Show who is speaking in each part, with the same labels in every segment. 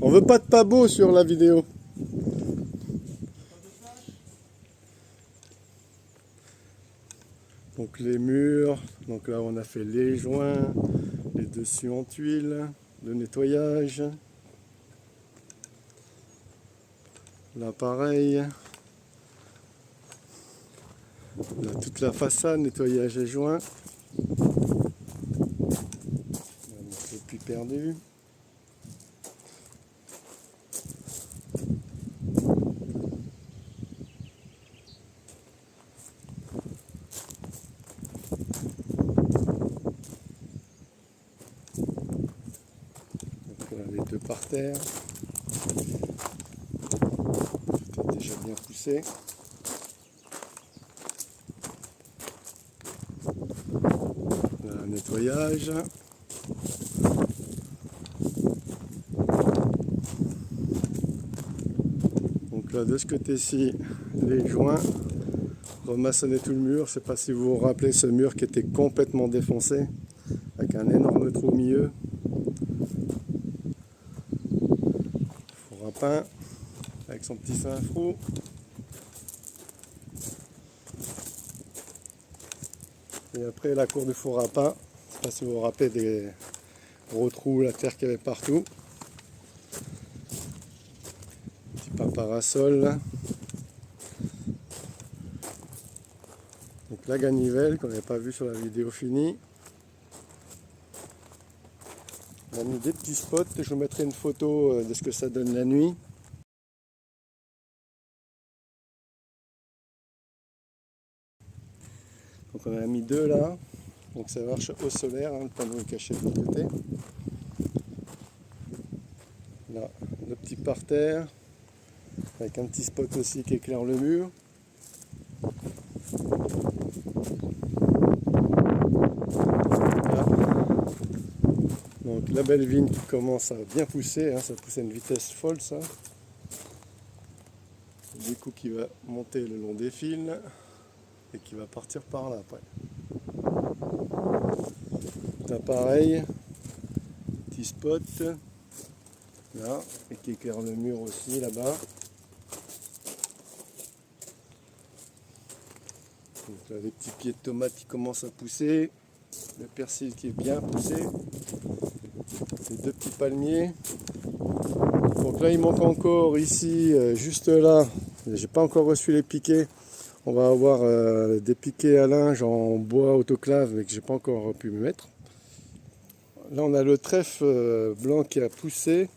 Speaker 1: On veut pas de pas beau sur la vidéo. Donc les murs, donc là on a fait les joints, les dessus en tuiles, le nettoyage. Là pareil. Là, toute la façade, nettoyage et joints. Le puits perdu. Donc là, les deux par terre. Tout est déjà bien poussé. Là, un nettoyage. Donc là, de ce côté-ci, les joints. Remaçonner tout le mur. Je ne sais pas si vous vous rappelez ce mur qui était complètement défoncé, avec un énorme trou au milieu. Four à pain, avec son petit cinfrou. Et après la cour du four à pain. Je ne sais pas si vous vous rappelez des gros trous, la terre qu'il y avait partout. Petit pain parasol là. Donc la ganivelle qu'on n'avait pas vu sur la vidéo finie. On a mis des petits spots, je vous mettrai une photo de ce que ça donne la nuit. Donc on en a mis deux là, donc ça marche au solaire, hein, le panneau est caché de l'autre côté. Là, le petit parterre, avec un petit spot aussi qui éclaire le mur. Là. Donc la belle vigne qui commence à bien pousser, hein, ça pousse à une vitesse folle ça. Du coup qui va monter le long des fils et qui va partir par là après. Là pareil, petit spot là et qui éclaire le mur aussi là-bas. Donc là les petits pieds de tomates qui commencent à pousser, le persil qui est bien poussé, les deux petits palmiers. Donc là il manque encore ici, juste là, j'ai pas encore reçu les piquets. On va avoir des piquets à linge en bois autoclave mais que j'ai pas encore pu me mettre. Là on a le trèfle blanc qui a poussé.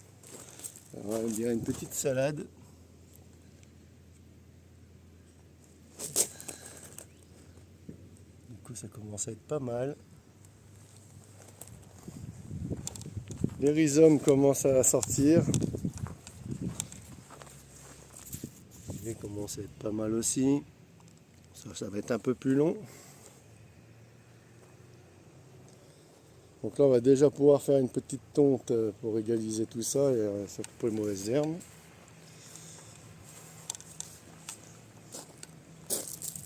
Speaker 1: Alors, on dirait une petite salade. Du coup ça commence à être pas mal. Les rhizomes commencent à sortir. Ils commencent à être pas mal aussi. Ça va être un peu plus long. Donc là on va déjà pouvoir faire une petite tonte pour égaliser tout ça et surtout pour les mauvaises herbes.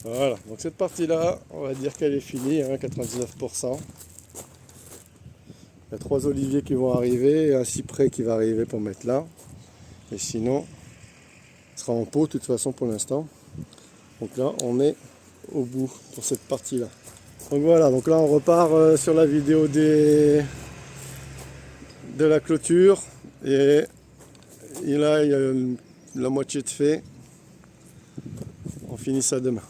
Speaker 1: Voilà, donc cette partie là, on va dire qu'elle est finie, hein, 99%. Il y a 3 oliviers qui vont arriver et un cyprès qui va arriver pour mettre là. Et sinon, il sera en pot de toute façon pour l'instant. Donc là on est au bout pour cette partie là. Donc voilà, donc là on repart sur la vidéo de la clôture et là il y a la moitié de fait. On finit ça demain.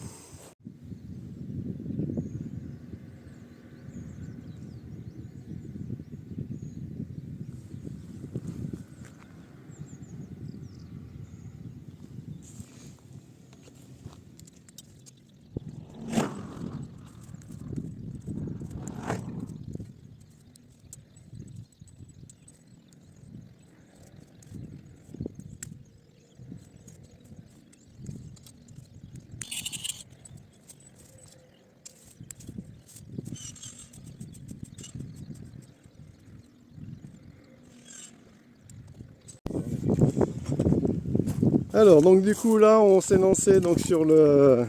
Speaker 1: Alors donc du coup là on s'est lancé donc sur le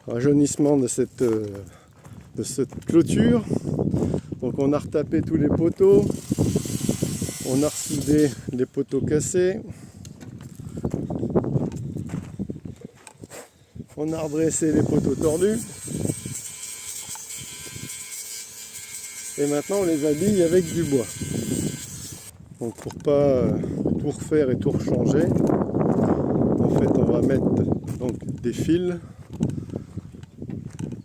Speaker 1: rajeunissement de cette clôture. Donc on a retapé tous les poteaux. On a ressoudé les poteaux cassés. On a redressé les poteaux tordus. Et maintenant on les habille avec du bois. Donc pour pas tout refaire et tout rechanger, en fait on va mettre donc des fils.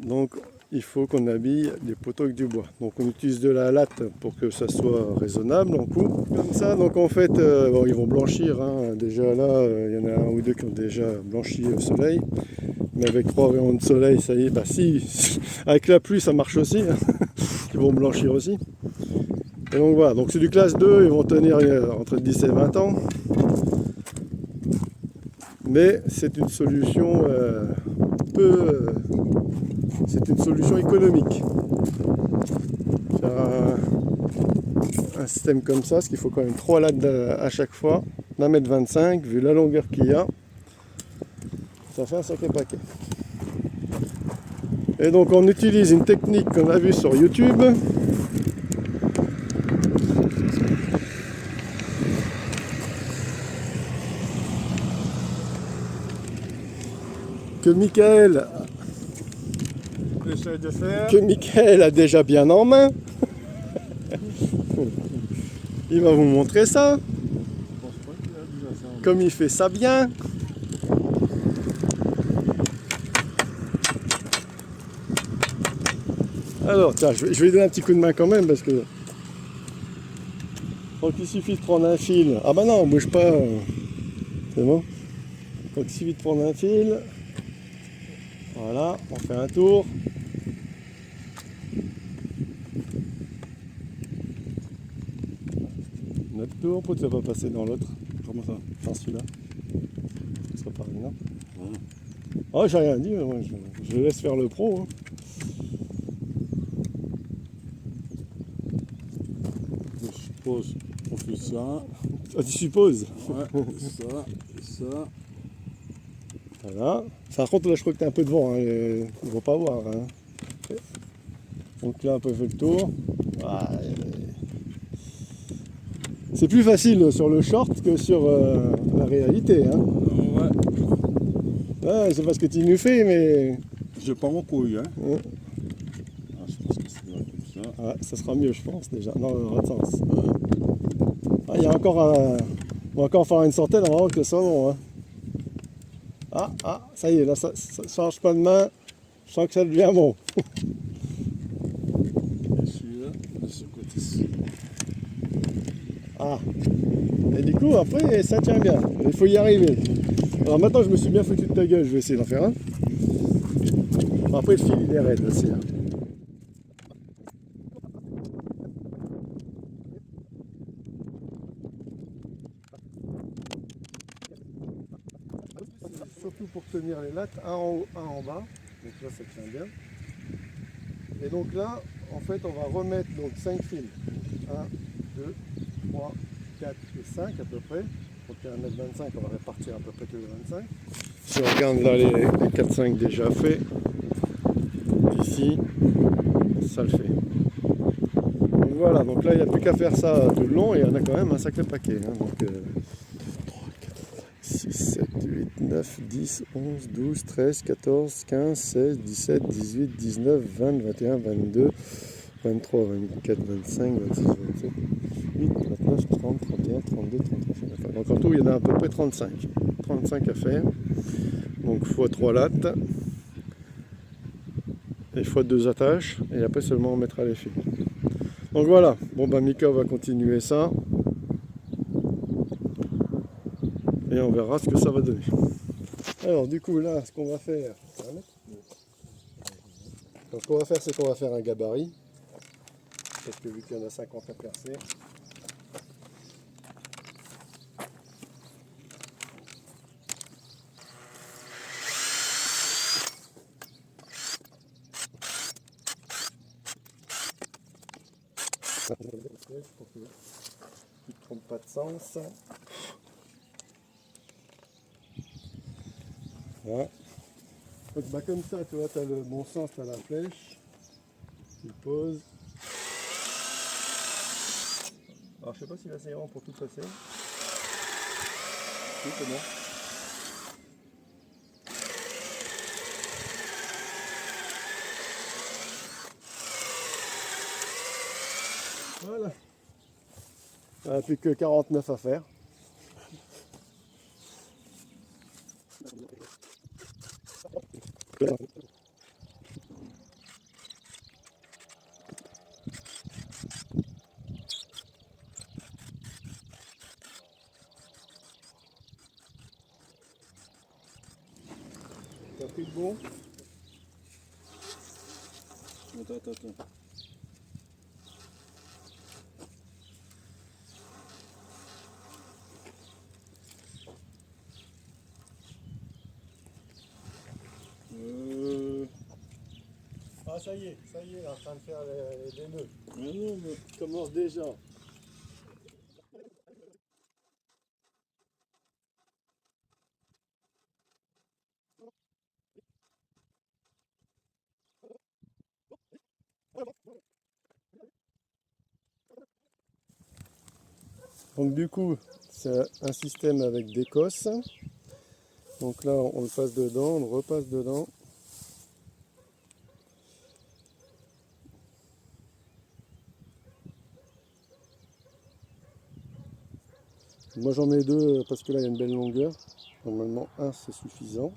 Speaker 1: Donc il faut qu'on habille les poteaux avec du bois. Donc on utilise de la latte pour que ça soit raisonnable en coût. Comme ça, donc en fait, bon, ils vont blanchir. Hein. Déjà là, il y en a un ou deux qui ont déjà blanchi au soleil. Mais avec 3 rayons de soleil, ça y est, bah si, avec la pluie ça marche aussi. Hein. Ils vont blanchir aussi. Et donc voilà, donc c'est du classe 2, ils vont tenir entre 10 et 20 ans. Mais c'est une solution c'est une solution économique. Faire un système comme ça, parce qu'il faut quand même 3 lattes à chaque fois, d'1,25 m, vu la longueur qu'il y a, ça fait un sacré paquet. Et donc on utilise une technique qu'on a vue sur YouTube. Que Michael a déjà bien en main. Il va vous montrer ça. Comme il fait ça bien. Alors tiens, je vais lui donner un petit coup de main quand même parce que. Donc il suffit de prendre un fil. Ah bah non, on bouge pas. C'est bon. Donc il suffit de prendre un fil. Voilà, on fait un tour. Notre tour, pourquoi tu vas pas passer dans l'autre?
Speaker 2: Comment ça?
Speaker 1: Dans celui-là. Ce sera pareil, non? Oh, j'ai rien dit, moi, je laisse faire le pro. Hein.
Speaker 2: Je suppose qu'on fait ça.
Speaker 1: Ah, tu supposes?
Speaker 2: Ouais, ça, et ça.
Speaker 1: Voilà. Par contre, là, je crois que tu as un peu de vent. Hein. Ils ne vont pas voir. Hein. Donc là, un peu fait le tour. Ah, c'est plus facile sur le short que sur la réalité. Hein.
Speaker 2: Ouais.
Speaker 1: Ouais, c'est pas ce que tu nous fais, mais.
Speaker 2: J'ai pas mon couille, hein.
Speaker 1: Ouais.
Speaker 2: Ah, je pense que c'est comme ça.
Speaker 1: Ouais, ça sera mieux, je pense, déjà. Non, dans l'autre sens. Ah, il y a encore un. On va encore faire une centaine avant que ce soit bon. Hein. Ah, ça y est, là, ça change pas de main. Je sens que ça devient bon.
Speaker 2: Et celui-là, de ce côté-ci.
Speaker 1: Ah. Et du coup, après, ça tient bien. Il faut y arriver. Alors maintenant, je me suis bien foutu de ta gueule. Je vais essayer d'en faire un. Après, le fil, il est raide aussi. Hein. Surtout pour tenir les lattes, un en haut, un en bas. Donc là, ça tient bien. Et donc là, en fait, on va remettre donc 5 fils. 1, 2, 3, 4 et 5 à peu près. Donc il y a 1,25 m, on va répartir à peu près tous les 25. Si on regarde là les 4-5 déjà faits, d'ici, ça le fait. Donc voilà, donc là il n'y a plus qu'à faire ça tout le long et il y en a quand même un sacré paquet. Hein. Donc 3, 4, 5, 6, 7, 8, 9, 10, 11, 12, 13, 14, 15, 16, 17, 18, 19, 20, 21, 22, 23, 24, 25, 26, 27, 28, 29, 30, 31, 32, 33. Donc en tout, il y en a à peu près 35. 35 à faire. Donc x 3 lattes. Et x 2 attaches. Et après seulement on mettra les fils. Donc voilà. Bon ben Mika va continuer ça. Et on verra ce que ça va donner. Alors du coup là, ce qu'on va faire. Donc, ce qu'on va faire, c'est qu'on va faire un gabarit. Parce que vu qu'il y en a 50 à percer. Pour que tu ne te trompes pas de sens. Voilà. Donc, bah, comme ça, tu vois, tu as le bon sens, tu as la flèche. Tu poses. Alors je sais pas si là c'est grand pour tout passer. Oui, c'est bon. Voilà. On n'a plus que 49 à faire. T'as pris le bon?
Speaker 2: Attends.
Speaker 1: Ah ça y est, il est en train de faire les nœuds.
Speaker 2: Mais non, mais...
Speaker 1: Il commence déjà. Donc du coup, c'est un système avec des cosses. Donc là, on le passe dedans, on le repasse dedans. Moi j'en mets deux parce que là il y a une belle longueur. Normalement un c'est suffisant.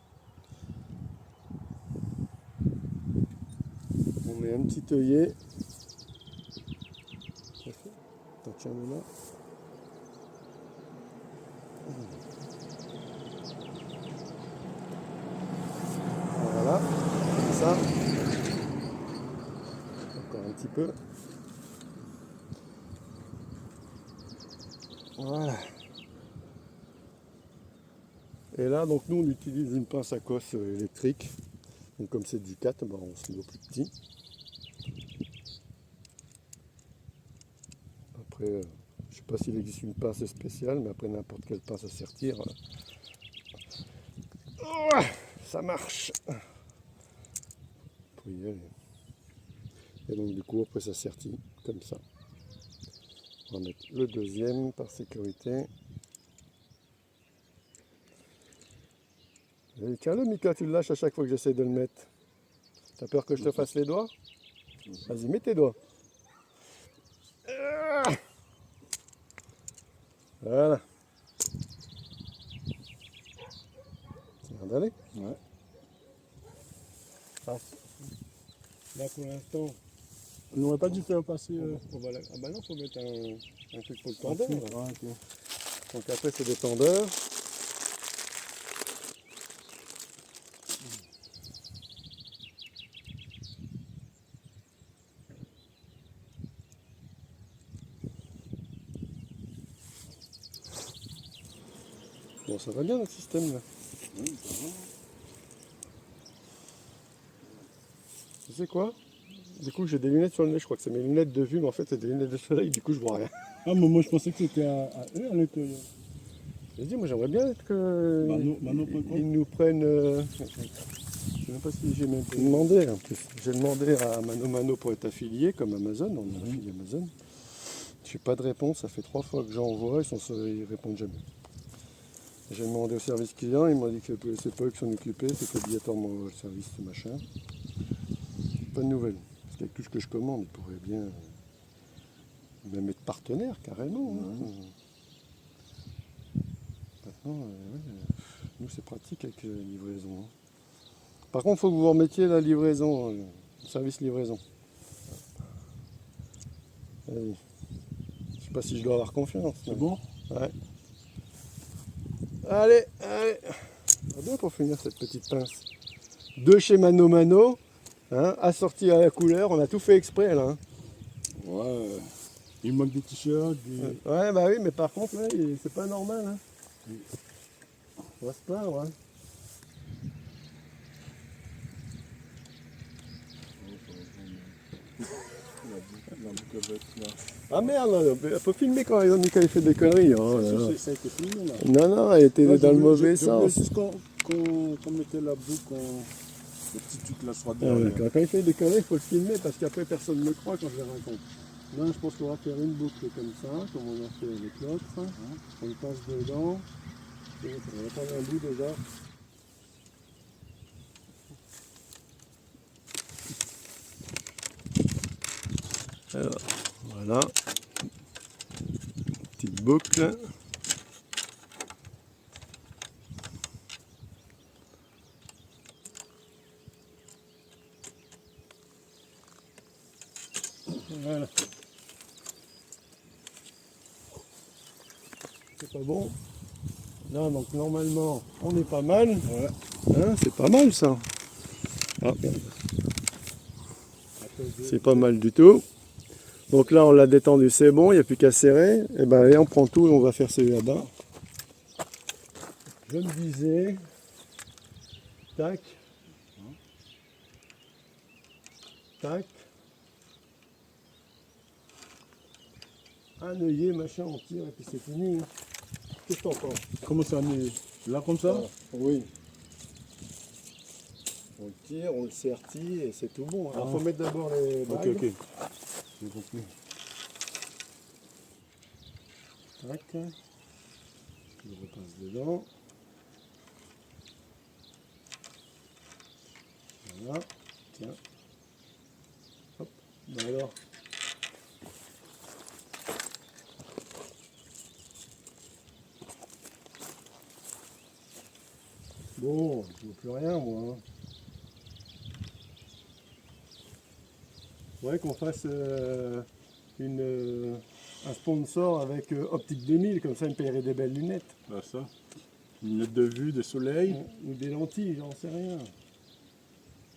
Speaker 1: On met un petit œillet. Attends, tiens-le là. Voilà, comme ça. Encore un petit peu. Voilà. Et là, donc nous on utilise une pince à cosse électrique. Donc comme c'est du 4, ben, on se met au plus petit. Après, je sais pas s'il existe une pince spéciale, mais après n'importe quelle pince à sertir, ça marche. Faut y aller. Et donc du coup après ça sertit comme ça. On va mettre le deuxième par sécurité. Et tiens-le Mika, tu le lâches à chaque fois que j'essaie de le mettre. T'as peur que je te fasse les doigts? Vas-y, mets tes doigts. Voilà. Ça vient d'aller.
Speaker 2: Ouais.
Speaker 1: Là pour l'instant,
Speaker 2: On n'aurait pas dû faire passer...
Speaker 1: on va ah bah non, faut mettre un truc pour le tendeur.
Speaker 2: Ah, ok.
Speaker 1: Donc après c'est des tendeurs. Bon, ça va bien notre système là.
Speaker 2: Oui, ça va.
Speaker 1: Tu sais quoi? Du coup j'ai des lunettes sur le nez, je crois que c'est mes lunettes de vue, mais en fait c'est des lunettes de soleil, du coup je vois rien.
Speaker 2: Ah, mais moi je pensais que c'était à eux à l'intérieur.
Speaker 1: J'ai dit, moi j'aimerais bien être que
Speaker 2: Mano.com.
Speaker 1: ils nous prennent. Je sais même pas si j'ai même demandé en plus. J'ai demandé à Mano Mano pour être affilié comme Amazon, on est affilié Amazon. Je n'ai pas de réponse, ça fait 3 fois que j'envoie, ils répondent jamais. J'ai demandé au service client, ils m'ont dit que c'est pas eux qui s'en occupaient, c'est obligatoirement le service machin. Pas de nouvelles. Parce qu'avec tout ce que je commande, ils pourraient bien même être partenaires carrément. Hein. Maintenant, nous c'est pratique avec la livraison. Hein. Par contre, il faut que vous remettiez la livraison, le service livraison. Allez. Je sais pas si je dois avoir confiance.
Speaker 2: C'est bon?
Speaker 1: Ouais. Allez. Ah bien pour finir cette petite pince. De chez Mano Mano, hein, assorti à la couleur, on a tout fait exprès là. Hein.
Speaker 2: Ouais. Il manque des t-shirts,
Speaker 1: Ouais, bah oui, mais par contre, là, c'est pas normal. Hein. On va se plaindre. Hein. Ah merde, il faut filmer quand Mika il fait des conneries. Oh, là, là.
Speaker 2: Ça a été filmé là.
Speaker 1: Non, elle était dans le mauvais sens.
Speaker 2: Juste qu'on mettait la boucle, le petit truc là soit
Speaker 1: Ah ouais,
Speaker 2: derrière.
Speaker 1: quand il fait des conneries, il faut le filmer parce qu'après personne ne me croit quand je le raconte. Là, je pense qu'on va faire une boucle comme ça, comme on a fait avec l'autre. On le passe dedans. Et on va prendre un bout déjà. Alors, voilà. Petite boucle. Voilà. C'est pas bon. Là, donc normalement, on est pas mal.
Speaker 2: Ouais.
Speaker 1: Hein, c'est pas mal ça. Ah, c'est pas mal du tout. Donc là, on l'a détendu, c'est bon, il n'y a plus qu'à serrer. Et ben allez, on prend tout et on va faire celui là-bas. Je me disais, tac, tac, un œillet, machin, on tire et puis c'est fini. Qu'est-ce que t'en penses?
Speaker 2: Comment ça, mais là comme ça?
Speaker 1: Oui. On le tire, on le sertit et c'est tout bon. Alors faut mettre d'abord les
Speaker 2: Ok,
Speaker 1: bagues.
Speaker 2: ok. J'ai compris.
Speaker 1: Tac. Je repasse dedans. Voilà. Tiens. Hop. Ben alors. Bon, je ne vois plus rien moi. Faudrait qu'on fasse un sponsor avec Optique 2000, comme ça il me paierait des belles lunettes.
Speaker 2: Là, ça. Une lunette de vue, de soleil.
Speaker 1: Ou des lentilles, j'en sais rien.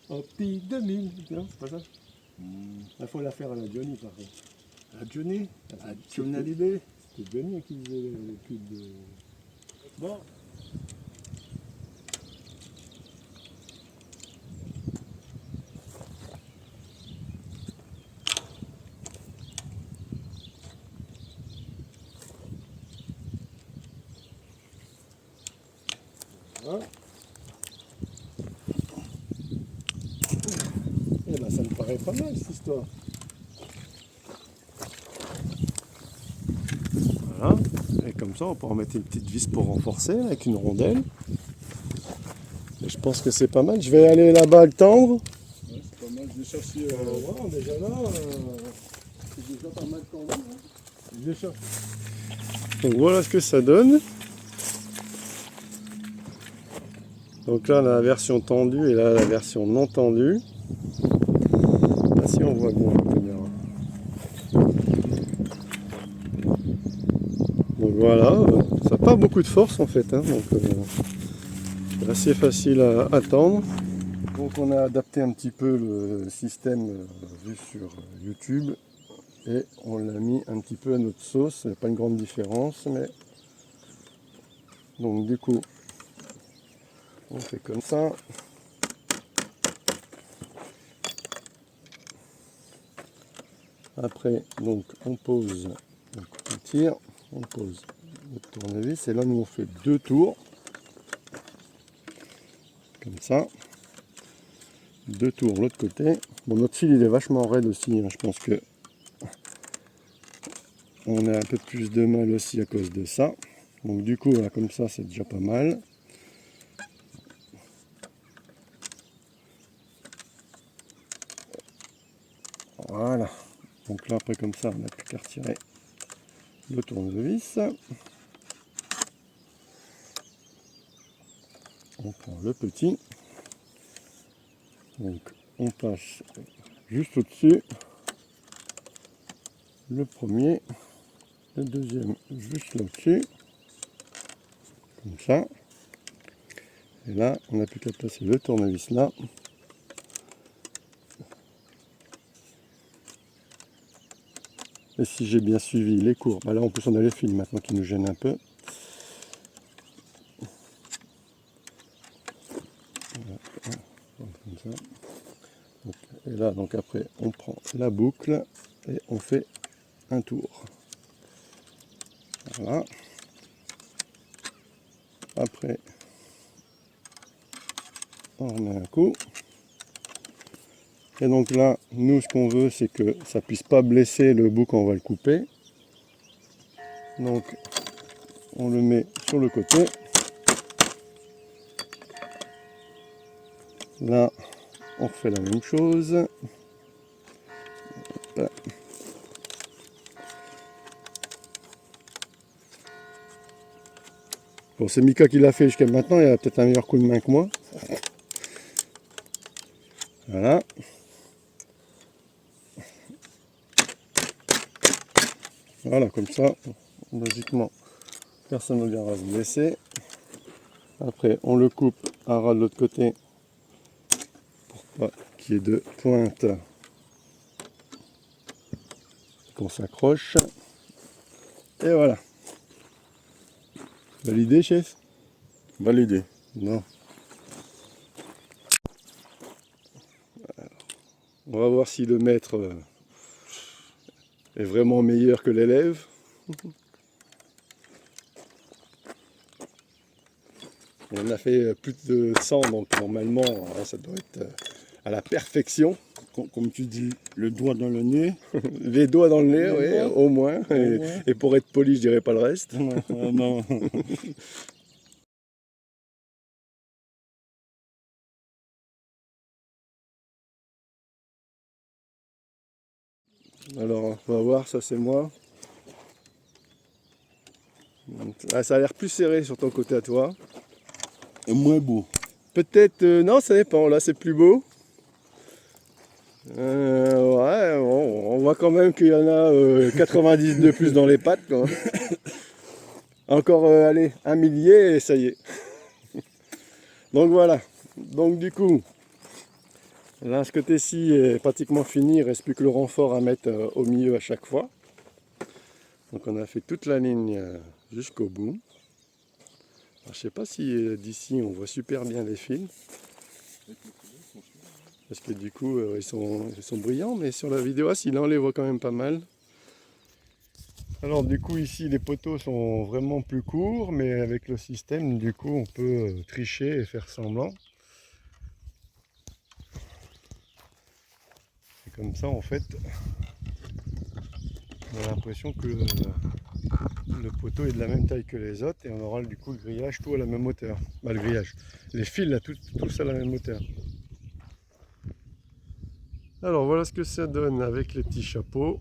Speaker 1: Optique 2000, non, c'est pas ça. Il faut la faire à la Johnny par contre.
Speaker 2: À Johnny.
Speaker 1: Ah,
Speaker 2: À
Speaker 1: c'est-
Speaker 2: Johnny Hallyday.
Speaker 1: C'était Johnny qui faisait les pubs de...
Speaker 2: Bon.
Speaker 1: Hein. Eh ben ça me paraît pas mal cette histoire. Voilà. Et comme ça on peut en mettre une petite vis pour renforcer là, avec une rondelle. Et je pense que c'est pas mal. Je vais aller là-bas le tendre.
Speaker 2: Ouais, c'est pas mal. Je l'ai cherché.
Speaker 1: Voilà, déjà là, c'est déjà pas mal tendu. Hein.
Speaker 2: Je l'ai cherché.
Speaker 1: Donc voilà ce que ça donne. Donc là, on a la version tendue et là, la version non tendue. Là, si on voit bien la caméra. Donc voilà, ça n'a pas beaucoup de force en fait. Hein, donc c'est assez facile à tendre. Donc on a adapté un petit peu le système vu sur YouTube et on l'a mis un petit peu à notre sauce. Il n'y a pas une grande différence, mais donc du coup, on fait comme ça. Après, donc on pose, donc on tire, on pose le tournevis et là nous on fait 2 tours, comme ça, 2 tours de l'autre côté. Bon, notre fil il est vachement raide aussi, hein. Je pense que on a un peu plus de mal aussi à cause de ça. Donc du coup là comme ça c'est déjà pas mal. Voilà. Donc là après comme ça on n'a plus qu'à retirer le tournevis. On prend le petit. Donc on passe juste au-dessus. Le premier, le deuxième juste là-dessus. Comme ça. Et là, on n'a plus qu'à placer le tournevis là. Et si j'ai bien suivi les cours, bah là en plus on a les fils maintenant qui nous gênent un peu. Voilà, comme ça. Donc, et là, donc après, on prend la boucle et on fait un tour. Voilà. Après, on remet un coup. Et donc là, nous, ce qu'on veut, c'est que ça puisse pas blesser le bout quand on va le couper. Donc, on le met sur le côté. Là, on refait la même chose. Là. Bon, c'est Mika qui l'a fait jusqu'à maintenant, il a peut-être un meilleur coup de main que moi. Voilà. Voilà, comme ça, logiquement, personne ne viendra se blesser. Après, on le coupe à ras de l'autre côté pour pas qu'il y ait de pointe qu'on s'accroche. Et voilà. Validé, chef?
Speaker 2: Validé.
Speaker 1: Non. Alors, on va voir si le maître est vraiment meilleur que l'élève. On a fait plus de 100, donc normalement ça doit être à la perfection.
Speaker 2: Comme tu dis, le doigt dans le nez.
Speaker 1: Les doigts dans le nez, oui,
Speaker 2: Ouais.
Speaker 1: au moins. Et pour être poli, je dirais pas le reste.
Speaker 2: Non.
Speaker 1: Alors, on va voir, ça c'est moi. Ah, ça a l'air plus serré sur ton côté à toi.
Speaker 2: Et moins beau.
Speaker 1: Peut-être, non, ça dépend, là c'est plus beau. Ouais, bon, on voit quand même qu'il y en a 90 de plus dans les pattes, quoi. Encore, allez, un millier et ça y est. Donc voilà. Donc du coup, là ce côté-ci est pratiquement fini, il ne reste plus que le renfort à mettre au milieu à chaque fois. Donc on a fait toute la ligne jusqu'au bout. Alors, je ne sais pas si d'ici on voit super bien les fils. Parce que du coup ils sont brillants, mais sur la vidéo, là on les voit quand même pas mal. Alors du coup ici les poteaux sont vraiment plus courts, mais avec le système du coup on peut tricher et faire semblant. Et comme ça en fait on a l'impression que le poteau est de la même taille que les autres et on aura du coup le grillage tout à la même hauteur. Bah, le grillage, les fils là tous à la même hauteur. Alors voilà ce que ça donne avec les petits chapeaux.